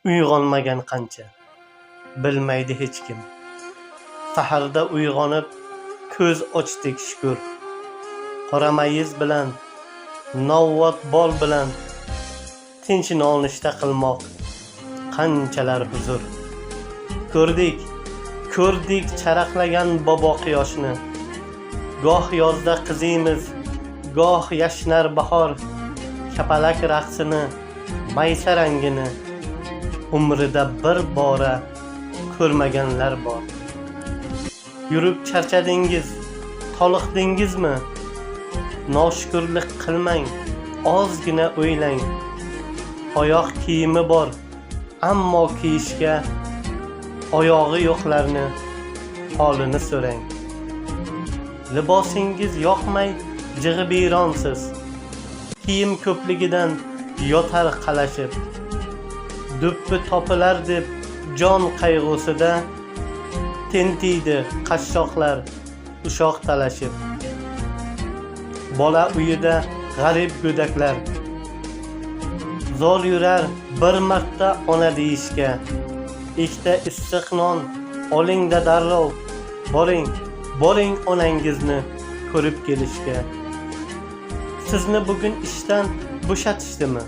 Uyg'onmagan qancha, bilmaydi hech kim. Saharda uyg'onib, ko'z ochdik shukr. Qora mayiz bilan, novvot bol bilan tinch nonushta qilmoq qanchalar huzur. Ko'rdik charaqlagan bobo quyoshni. Goh yozda qizimiz, goh yashnar bahor, kapalak raqsini, maysa rangini umrida bir bora ko'rmaganlar bor. Yurib charchadingiz, toliqdingizmi? Noshukrlik qilmang, ozgina o'ylang. Oyoq kiyimi bor, ammo kiyishga oyog'i yo'qlarni holini so'rang. Libosingiz yoqmay jig'ibiyronsiz. Kiyim ko'pligidan yotar qalashib. Do'ppi topilar deb jon qayg'usida tentiydi qashshoqlar ushoq talashib. Bola uyida g'arib go'daklar zor yurar bir marta ona deyishga. Ikkita issiq non oling-da darrov, boring onangizni ko'rib kelishga. Sizni bugun ishdan bo'shatishdimi?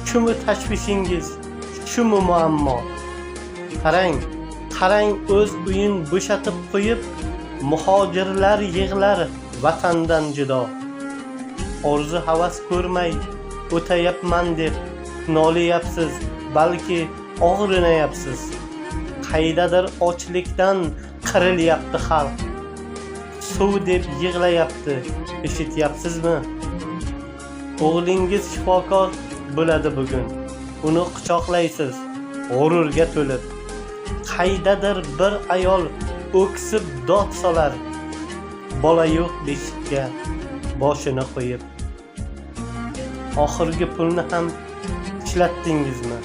Shumi tashvishingiz, shumi muammo? Qarang o'z uyin bo'shatib qo'yib, muhojirlar yig'lar vatandan judo. Orzu havas ko'rmay o'tayapman deb noliyapsiz, balki og'rinayapsiz. Qaydadir ochlikdan qirilyapti xalq. Suv deb yig'layapti, eshityapsizmi? O'g'lingiz shifokor bo'ladi bugun. Uni quchoqlaysiz, g'ururga to'lib. Qaydadir bir ayol o'ksib dod solar, bola yo'q beshikka boshini qo'yib. Oxirgi pulni ham ishlatdingizmi?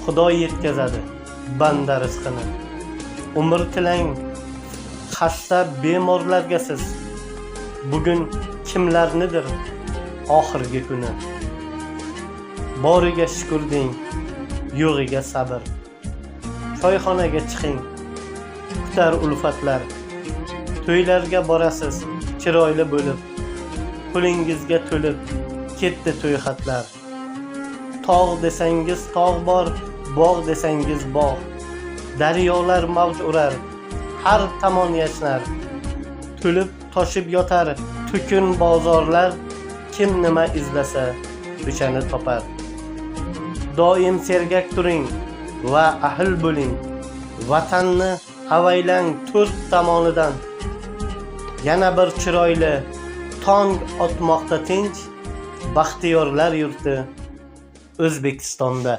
Xudo yetkazadi banda rizqini. Umr tilang xasta bemorlarga siz. Bugun kimlarnidir oxirgi kuni. Boriga shukr deng, yo'g'iga sabr. Choyxonaga chiqing, kutar ulfatlar. To'ylarga borasiz, chiroyli bo'lib. Pulingizga to'lib ketdi to'y xatlar. Tog' desangiz tog' bor, bog' desangiz bog'. Daryolar mavj urar, har tomon yashnar. To'lib toshib yotar to'kin bozorlar. Kim nima izlasa, o'shani topar. Doim sergak turing va ahil bo'ling. Vatanni avaylang to'rt tomonidan. Yana bir chiroyli tong otmoqda tinch, baxtiyorlar yurti O'zbekistonda.